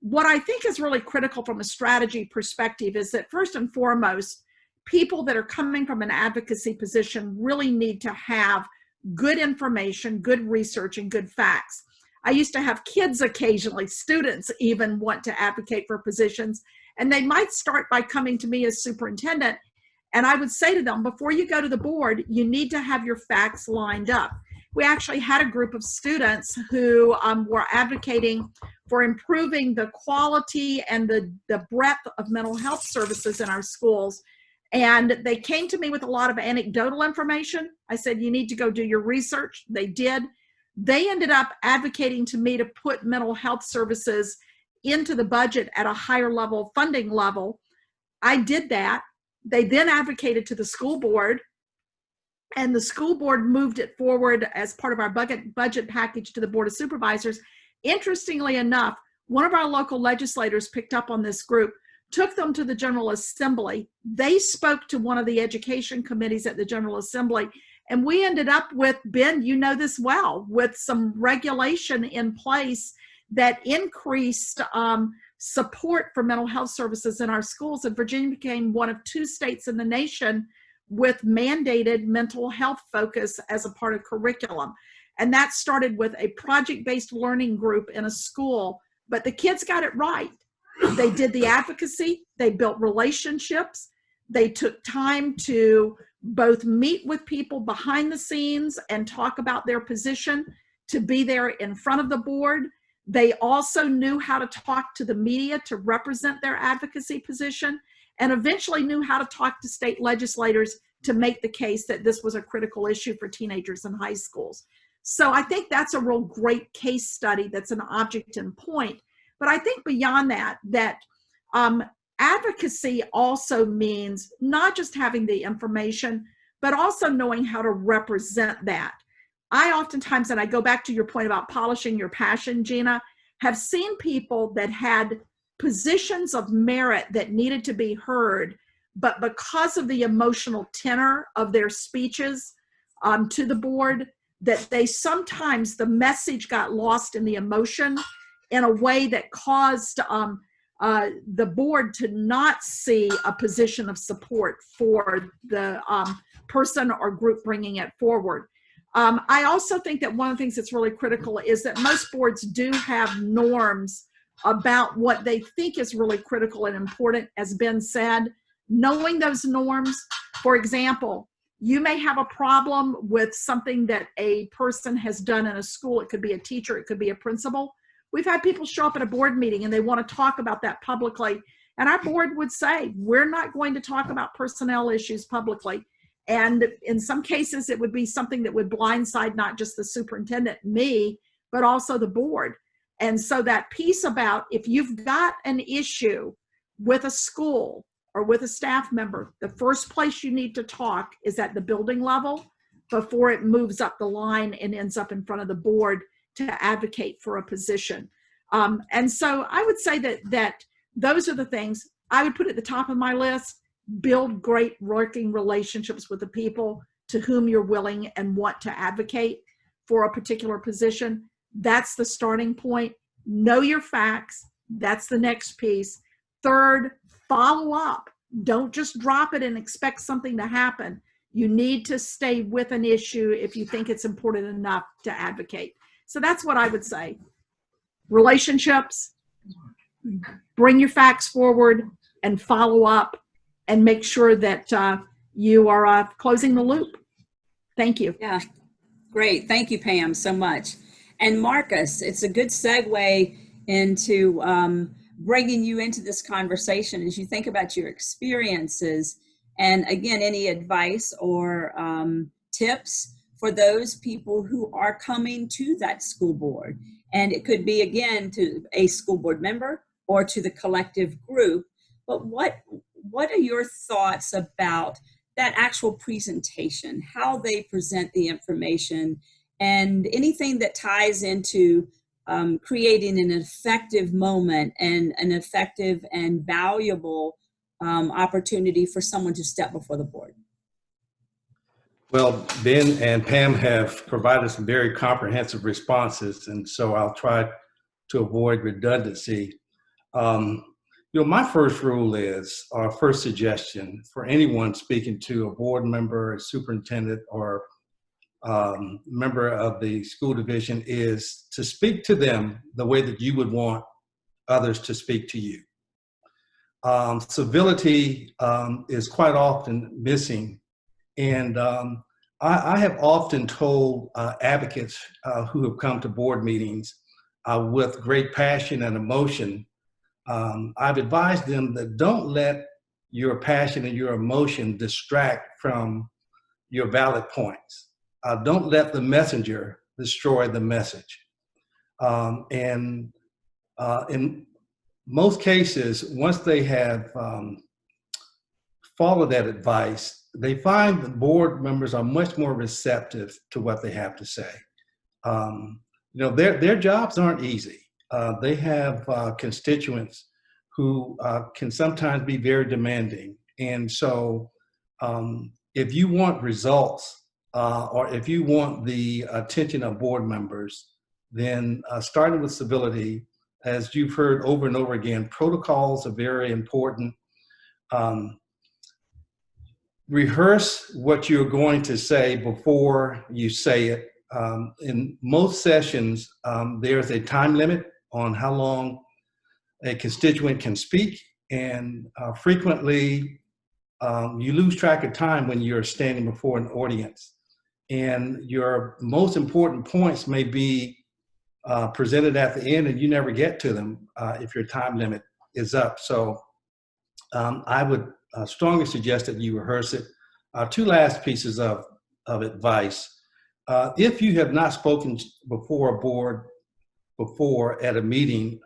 what I think is really critical from a strategy perspective is that first and foremost, people that are coming from an advocacy position really need to have good information, good research, and good facts. I used to have kids occasionally, students even want to advocate for positions, and they might start by coming to me as superintendent, and I would say to them, before you go to the board, you need to have your facts lined up. We actually had a group of students who were advocating for improving the quality and the breadth of mental health services in our schools. And they came to me with a lot of anecdotal information. I said, you need to go do your research. They did. They ended up advocating to me to put mental health services into the budget at a higher level, funding level. I did that. They then advocated to the school board, and the school board moved it forward as part of our budget package to the Board of Supervisors. Interestingly enough, one of our local legislators picked up on this group, took them to the General Assembly. They spoke to one of the education committees at the General Assembly, and we ended up with, Ben, you know this well, with some regulation in place that increased support for mental health services in our schools. And Virginia became one of 2 states in the nation with mandated mental health focus as a part of curriculum. And that started with a project-based learning group in a school, but the kids got it right. They did the advocacy, they built relationships, they took time to both meet with people behind the scenes and talk about their position, to be there in front of the board. They also knew how to talk to the media to represent their advocacy position, and eventually knew how to talk to state legislators to make the case that this was a critical issue for teenagers in high schools. So I think that's a real great case study that's an object in point. But I think beyond that, advocacy also means not just having the information, but also knowing how to represent that. I oftentimes, and I go back to your point about polishing your passion, Gina, have seen people that had positions of merit that needed to be heard, but because of the emotional tenor of their speeches to the board, that they sometimes, the message got lost in the emotion in a way that caused the board to not see a position of support for the person or group bringing it forward. I also think that one of the things that's really critical is that most boards do have norms about what they think is really critical and important, as Ben said. Knowing those norms, for example, you may have a problem with something that a person has done in a school. It could be a teacher, it could be a principal. We've had people show up at a board meeting and they want to talk about that publicly. And our board would say, we're not going to talk about personnel issues publicly. And in some cases, it would be something that would blindside not just the superintendent, me, but also the board. And so that piece about, if you've got an issue with a school or with a staff member, the first place you need to talk is at the building level before it moves up the line and ends up in front of the board to advocate for a position. And so I would say that those are the things I would put at the top of my list. Build great working relationships with the people to whom you're willing and want to advocate for a particular position. That's the starting point. Know your facts. That's the next piece. Third, follow up. Don't just drop it and expect something to happen. You need to stay with an issue if you think it's important enough to advocate. So that's what I would say. Relationships, bring your facts forward, and follow up, and make sure that you are closing the loop. Thank you. Yeah, great. Thank you, Pam, so much. And Marcus, it's a good segue into bringing you into this conversation as you think about your experiences. And again, any advice or tips for those people who are coming to that school board. And it could be, again, to a school board member or to the collective group. But what are your thoughts about that actual presentation, how they present the information, and anything that ties into creating an effective moment and an effective and valuable opportunity for someone to step before the board? Well, Ben and Pam have provided some very comprehensive responses, and so I'll try to avoid redundancy. My first rule is, or first suggestion for anyone speaking to a board member, a superintendent, or member of the school division is to speak to them the way that you would want others to speak to you. Civility is quite often missing. And I have often told advocates who have come to board meetings with great passion and emotion, I've advised them that don't let your passion and your emotion distract from your valid points. Don't let the messenger destroy the message. And in most cases, once they have followed that advice, they find the board members are much more receptive to what they have to say. Their jobs aren't easy. They have constituents who can sometimes be very demanding. And so if you want results or if you want the attention of board members, then starting with civility, as you've heard over and over again, protocols are very important. Rehearse what you're going to say before you say it. In most sessions, there's a time limit on how long a constituent can speak, and frequently you lose track of time when you're standing before an audience. And your most important points may be presented at the end and you never get to them if your time limit is up. So I would strongly suggest that you rehearse it. Two last pieces of advice. If you have not spoken before a board before at a meeting,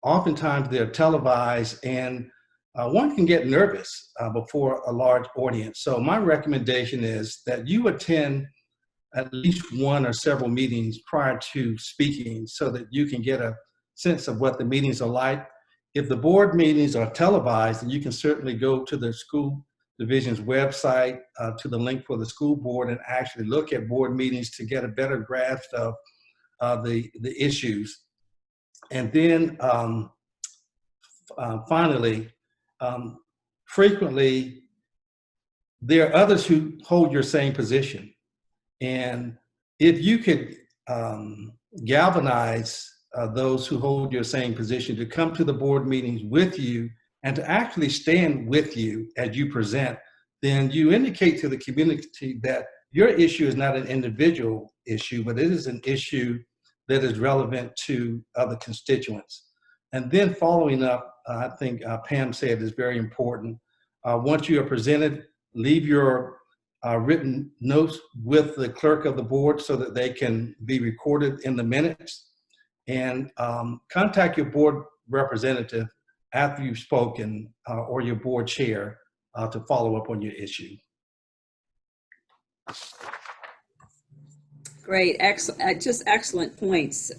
oftentimes they're televised and one can get nervous before a large audience. So my recommendation is that you attend at least one or several meetings prior to speaking so that you can get a sense of what the meetings are like. If the board meetings are televised, then you can certainly go to the school division's website, to the link for the school board, and actually look at board meetings to get a better grasp of the issues. And then finally, frequently, there are others who hold your same position. And if you could galvanize those who hold your same position to come to the board meetings with you and to actually stand with you as you present, then you indicate to the community that your issue is not an individual issue, but it is an issue that is relevant to other constituents. And then following up, I think Pam said is very important. Once you are presented, leave your written notes with the clerk of the board so that they can be recorded in the minutes, and contact your board representative after you've spoken or your board chair to follow up on your issue. Great, excellent, just excellent points.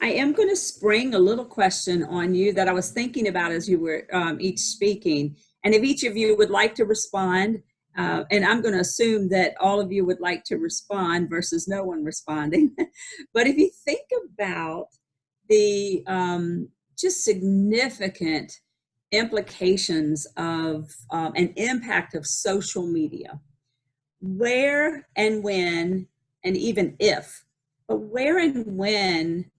I am going to spring a little question on you that I was thinking about as you were each speaking. And if each of you would like to respond, and I'm going to assume that all of you would like to respond versus no one responding. But if you think about the just significant implications of an impact of social media, where and when, and even if, but where and when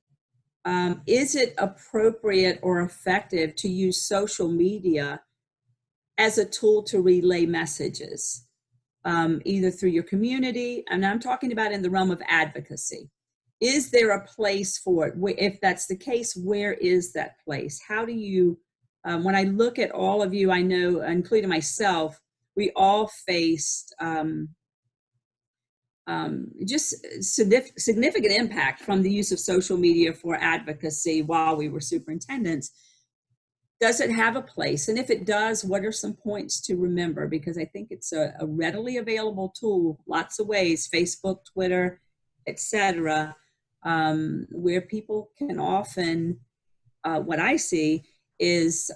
is it appropriate or effective to use social media as a tool to relay messages, either through your community, and I'm talking about in the realm of advocacy? Is there a place for it? If that's the case, where is that place? How do you, when I look at all of you, I know, including myself, we all faced just significant impact from the use of social media for advocacy while we were superintendents. Does it have a place? And if it does, what are some points to remember? Because I think it's a readily available tool, lots of ways, Facebook, Twitter, etc., where people can often, what I see is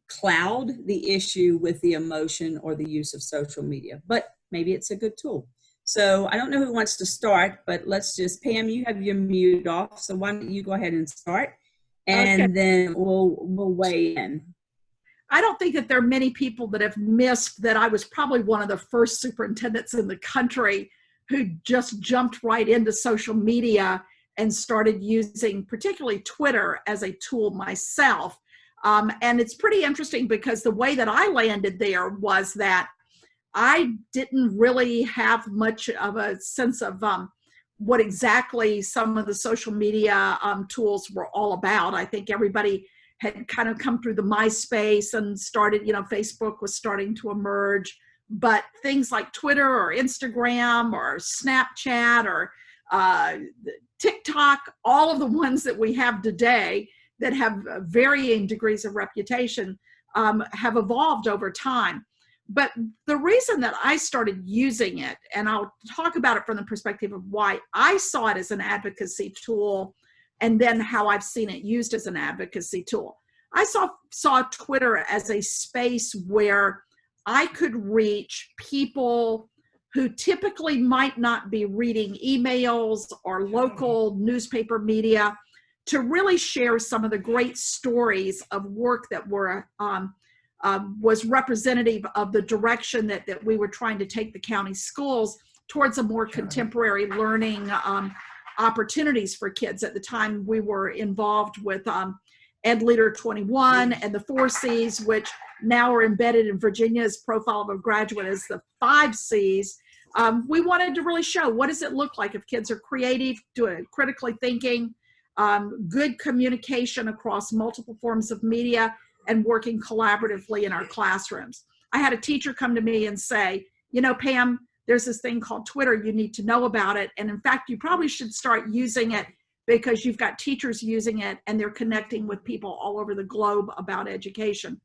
cloud the issue with the emotion or the use of social media, but maybe it's a good tool. So I don't know who wants to start, but let's just, Pam, you have your mute off, so why don't you go ahead and start? and then we'll weigh in. I don't think that there are many people that have missed that I was probably one of the first superintendents in the country who just jumped right into social media and started using particularly Twitter as a tool myself. And it's pretty interesting because the way that I landed there was that I didn't really have much of a sense of what exactly some of the social media tools were all about. I think everybody had kind of come through the MySpace and started, Facebook was starting to emerge, but things like Twitter or Instagram or Snapchat or TikTok, all of the ones that we have today that have varying degrees of reputation have evolved over time. But the reason that I started using it, and I'll talk about it from the perspective of why I saw it as an advocacy tool and then how I've seen it used as an advocacy tool. I saw Twitter as a space where I could reach people who typically might not be reading emails or local newspaper media, to really share some of the great stories of work that were was representative of the direction that we were trying to take the county schools towards a more contemporary learning opportunities for kids. At the time, we were involved with Ed Leader 21 and the 4 C's, which now are embedded in Virginia's profile of a graduate as the 5 C's. We wanted to really show what does it look like if kids are creative, critically thinking, good communication across multiple forms of media, and working collaboratively in our classrooms. I had a teacher come to me and say, Pam, there's this thing called Twitter. You need to know about it. And in fact, you probably should start using it because you've got teachers using it and they're connecting with people all over the globe about education.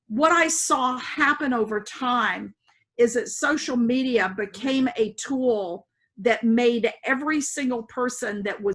What I saw happen over time is that social media became a tool that made every single person that was